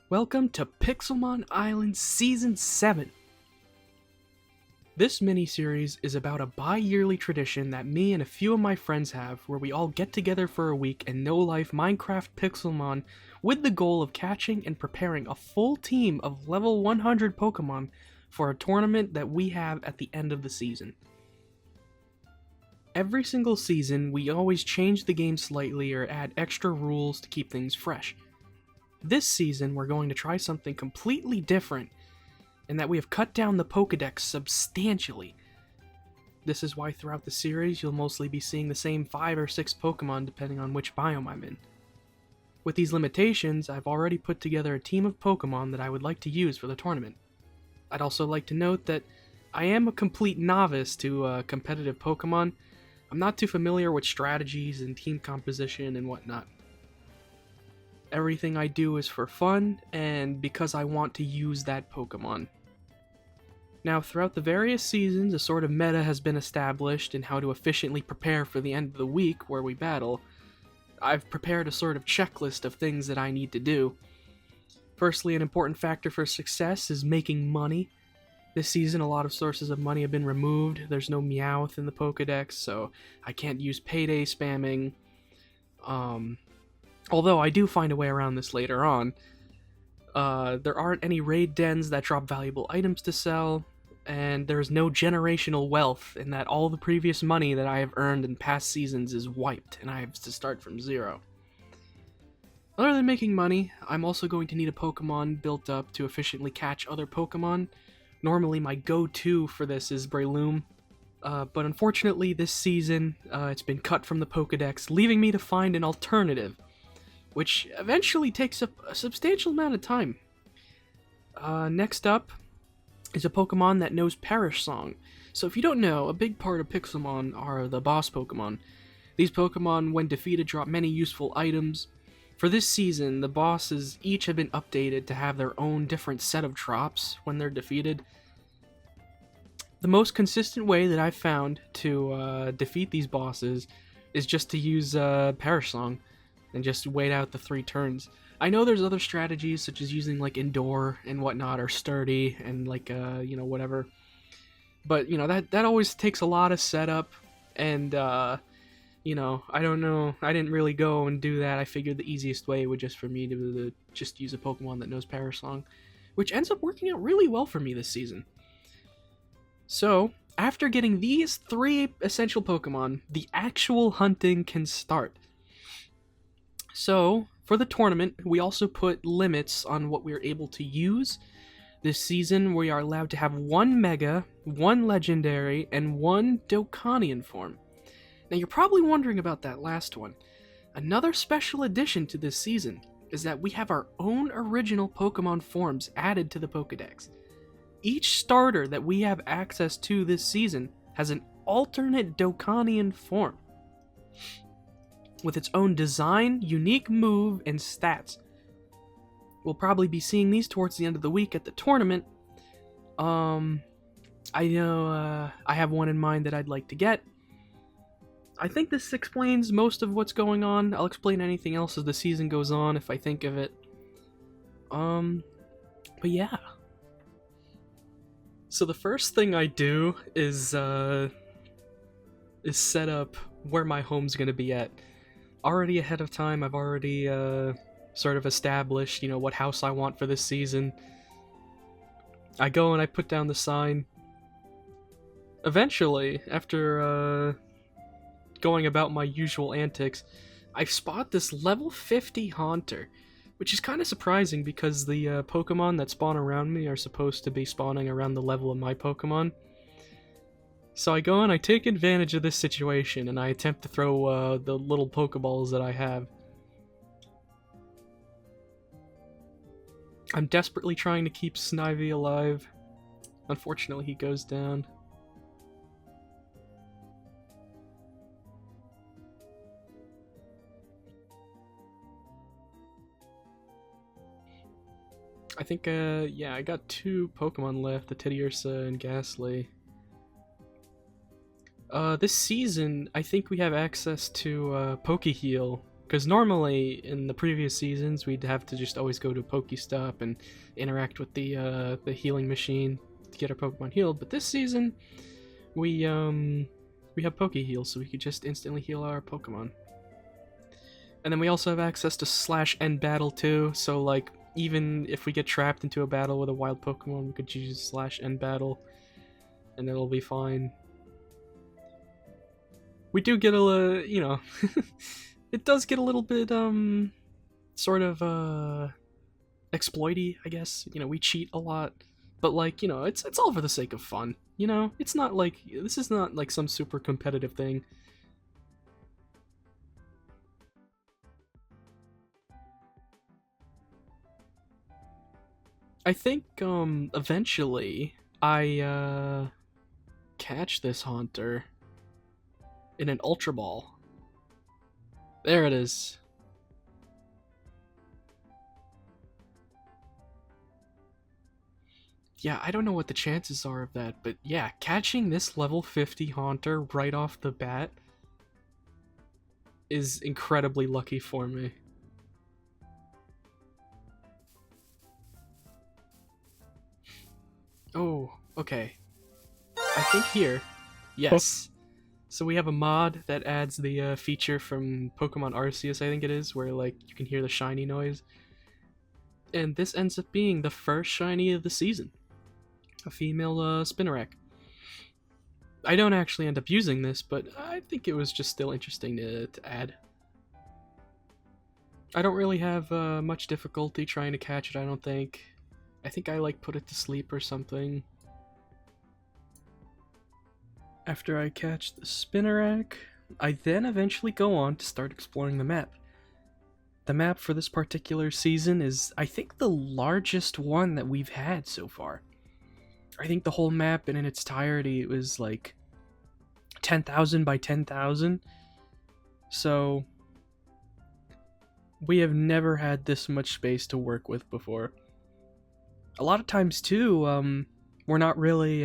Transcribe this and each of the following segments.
Welcome to Pixelmon Island Season 7. This mini-series is about a bi-yearly tradition that me and a few of my friends have where we all get together for a week and no-life Minecraft Pixelmon with the goal of catching and preparing a full team of level 100 Pokemon for a tournament that we have at the end of the season. Every single season, we always change the game slightly or add extra rules to keep things fresh. This season, we're going to try something completely different, in that we have cut down the Pokédex substantially. This is why throughout the series, you'll mostly be seeing the same 5 or 6 Pokemon depending on which biome I'm in. With these limitations, I've already put together a team of Pokemon that I would like to use for the tournament. I'd also like to note that I am a complete novice to competitive Pokemon. I'm not too familiar with strategies and team composition and whatnot. Everything I do is for fun, and because I want to use that Pokemon. Now, throughout the various seasons, a sort of meta has been established in how to efficiently prepare for the end of the week where we battle. I've prepared a sort of checklist of things that I need to do. Firstly, an important factor for success is making money. This season, a lot of sources of money have been removed. There's no Meowth in the Pokédex, so I can't use payday spamming. Although I do find a way around this later on. There aren't any raid dens that drop valuable items to sell, and there's no generational wealth in that all the previous money that I have earned in past seasons is wiped, and I have to start from zero. Other than making money, I'm also going to need a Pokemon built up to efficiently catch other Pokemon. Normally my go-to for this is Breloom, but unfortunately this season it's been cut from the Pokédex, leaving me to find an alternative, which eventually takes up a substantial amount of time. Next up is a Pokemon that knows Perish Song. So if you don't know, a big part of Pixelmon are the boss Pokemon. These Pokemon, when defeated, drop many useful items. For this season, the bosses each have been updated to have their own different set of drops when they're defeated. The most consistent way that I've found to defeat these bosses is just to use Perish Song and just wait out the 3 turns. I know there's other strategies such as using like Endure and whatnot, or Sturdy and like whatever. But that always takes a lot of setup, and I don't know. I didn't really go and do that. I figured the easiest way would just for me to just use a Pokemon that knows Perish Song, which ends up working out really well for me this season. So, after getting these 3 essential Pokemon, the actual hunting can start. So, for the tournament, we also put limits on what we're able to use. This season, we are allowed to have 1 Mega, 1 Legendary, and 1 Dokanian form. Now, you're probably wondering about that last one. Another special addition to this season is that we have our own original Pokemon forms added to the Pokédex. Each starter that we have access to this season has an alternate Dokanian form, with its own design, unique move, and stats. We'll probably be seeing these towards the end of the week at the tournament. I know I have one in mind that I'd like to get. I think this explains most of what's going on. I'll explain anything else as the season goes on if I think of it. But yeah. So the first thing I do is set up where my home's gonna be at. Already ahead of time, I've already sort of established, what house I want for this season. I go and I put down the sign. Eventually, after going about my usual antics, I spot this level 50 Haunter, which is kind of surprising because the Pokemon that spawn around me are supposed to be spawning around the level of my Pokemon. So I go and I take advantage of this situation and I attempt to throw the little Pokeballs that I have. I'm desperately trying to keep Snivy alive. Unfortunately, he goes down. I think, yeah, I got 2 Pokemon left, the Teddiursa and Ghastly. This season, I think we have access to Pokeheal Because normally in the previous seasons we'd have to just always go to Pokestop and interact with the healing machine to get our Pokemon healed. But this season we have Poke Heal, so we could just instantly heal our Pokemon. And then we also have access to slash end battle too. So like even if we get trapped into a battle with a wild Pokemon, we could use slash end battle, and it'll be fine. We do get a it does get a little bit sort of exploity, I guess. We cheat a lot, but like, it's all for the sake of fun. It's not like this is not like some super competitive thing. I think eventually I catch this Haunter in an Ultra Ball. There it is. Yeah, I don't know what the chances are of that, but yeah, catching this level 50 Haunter right off the bat is incredibly lucky for me. Oh, okay. I think here, yes. So we have a mod that adds the feature from Pokemon Arceus, I think it is, where like you can hear the shiny noise. And this ends up being the first shiny of the season. A female Spinarak. I don't actually end up using this, but I think it was just still interesting to add. I don't really have much difficulty trying to catch it, I don't think. I think I like put it to sleep or something. After I catch the Spinarak, I then eventually go on to start exploring the map. The map for this particular season is, I think, the largest one that we've had so far. I think the whole map in its entirety was like 10,000 by 10,000. So we have never had this much space to work with before. A lot of times too, we're not really,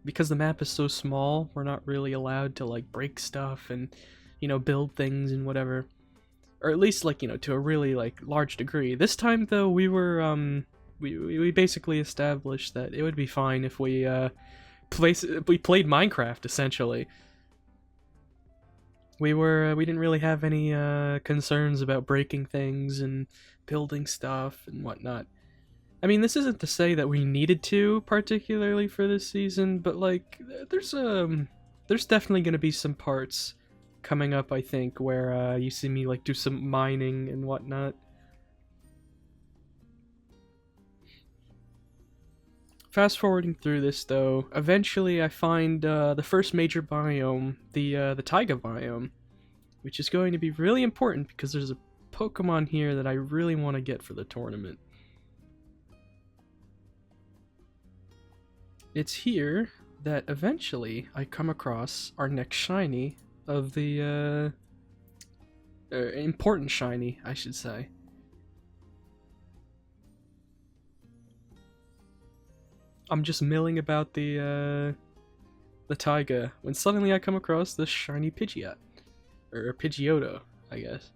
because the map is so small, we're not really allowed to like break stuff and, build things and whatever. Or at least like, to a really like large degree. This time though, we were, we basically established that it would be fine if we played Minecraft essentially. We didn't really have any concerns about breaking things and building stuff and whatnot. I mean, this isn't to say that we needed to particularly for this season, but like there's definitely going to be some parts coming up, I think, where you see me like do some mining and whatnot. Fast forwarding through this though, eventually I find the first major biome, the taiga biome, which is going to be really important because there's a Pokemon here that I really want to get for the tournament. It's here that eventually I come across our next shiny of the important shiny, I should say. I'm just milling about the taiga when suddenly I come across this shiny Pidgeot, or Pidgeotto, I guess.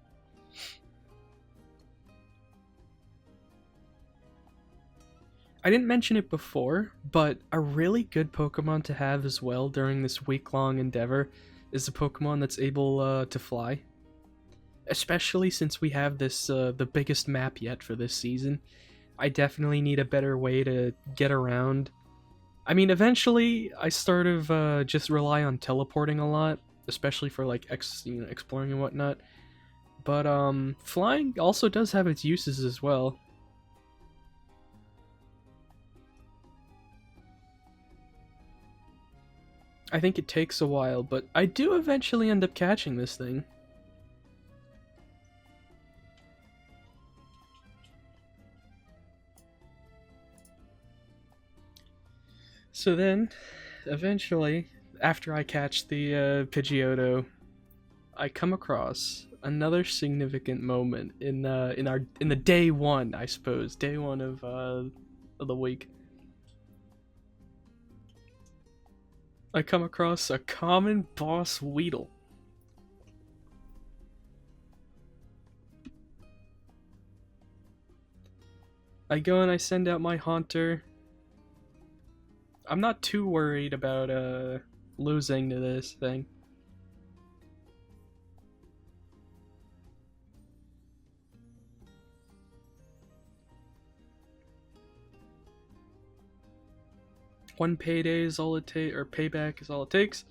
I didn't mention it before, but a really good Pokemon to have as well during this week-long endeavor is a Pokemon that's able to fly. Especially since we have this the biggest map yet for this season. I definitely need a better way to get around. I mean, eventually I sort of just rely on teleporting a lot, especially for like exploring and whatnot. But flying also does have its uses as well. I think it takes a while, but I do eventually end up catching this thing. So then, eventually, after I catch the Pidgeotto, I come across another significant moment in the day one, I suppose, day one of the week. I come across a common boss Weedle. I go and I send out my haunter. I'm not too worried about losing to this thing. One payday is all it takes, or payback is all it takes.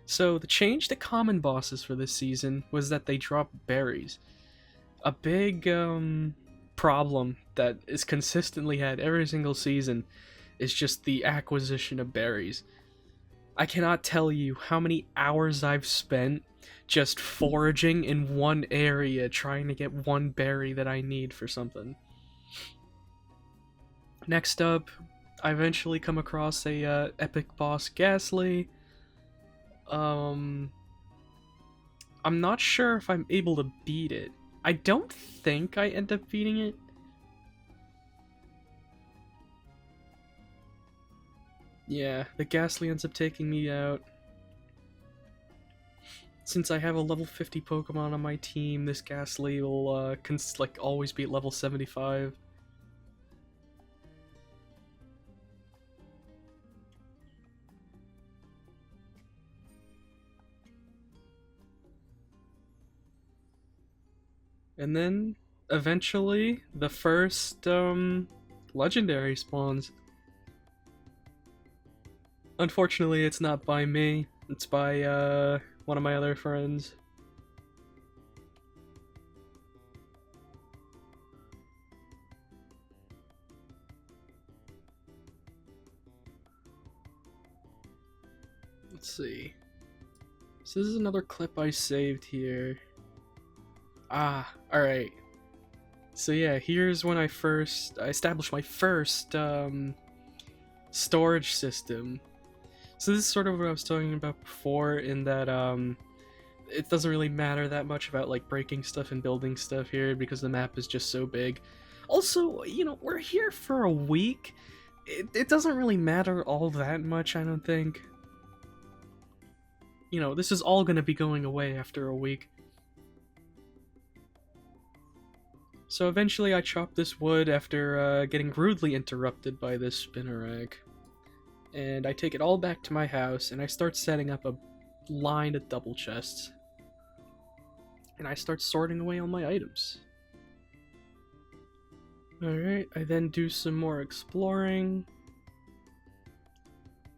So the change to common bosses for this season was that they drop berries. A big problem that is consistently had every single season is just the acquisition of berries. I cannot tell you how many hours I've spent just foraging in one area trying to get one berry that I need for something. Next up, I eventually come across a epic boss, Ghastly. I'm not sure if I'm able to beat it. I don't think I end up beating it. Yeah, the Ghastly ends up taking me out. Since I have a level 50 Pokemon on my team, this Ghastly will always be at level 75. And then, eventually, the first, legendary spawns. Unfortunately, it's not by me. It's by, one of my other friends. Let's see. So this is another clip I saved here. Ah, alright. So yeah, here's when I established my first storage system. So this is sort of what I was talking about before, in that it doesn't really matter that much about like breaking stuff and building stuff here because the map is just so big. Also, you know, we're here for a week. It doesn't really matter all that much, I don't think. You know, this is all gonna be going away after a week. So eventually I chop this wood after getting rudely interrupted by this spinner rag. And I take it all back to my house and I start setting up a line of double chests. And I start sorting away all my items. Alright, I then do some more exploring.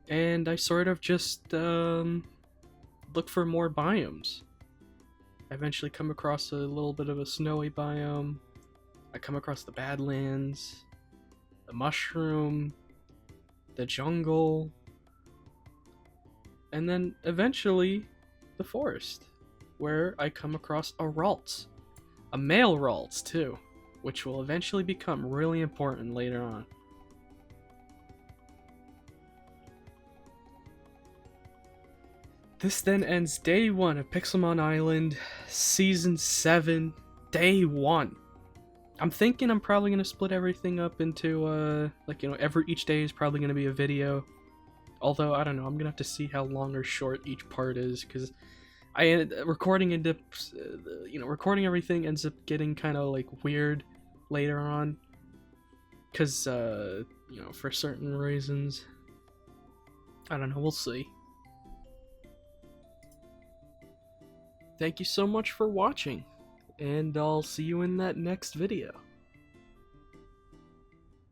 And I sort of just look for more biomes. I eventually come across a little bit of a snowy biome. I come across the Badlands, the mushroom, the jungle, and then eventually the forest, where I come across a Ralts. A male Ralts, too, which will eventually become really important later on. This then ends day 1 of Pixelmon Island, Season 7, Day 1. I'm thinking I'm probably going to split everything up into, each day is probably going to be a video. Although, I don't know, I'm going to have to see how long or short each part is, because recording everything ends up getting kind of, like, weird later on. Because, for certain reasons. I don't know, we'll see. Thank you so much for watching, and I'll see you in that next video.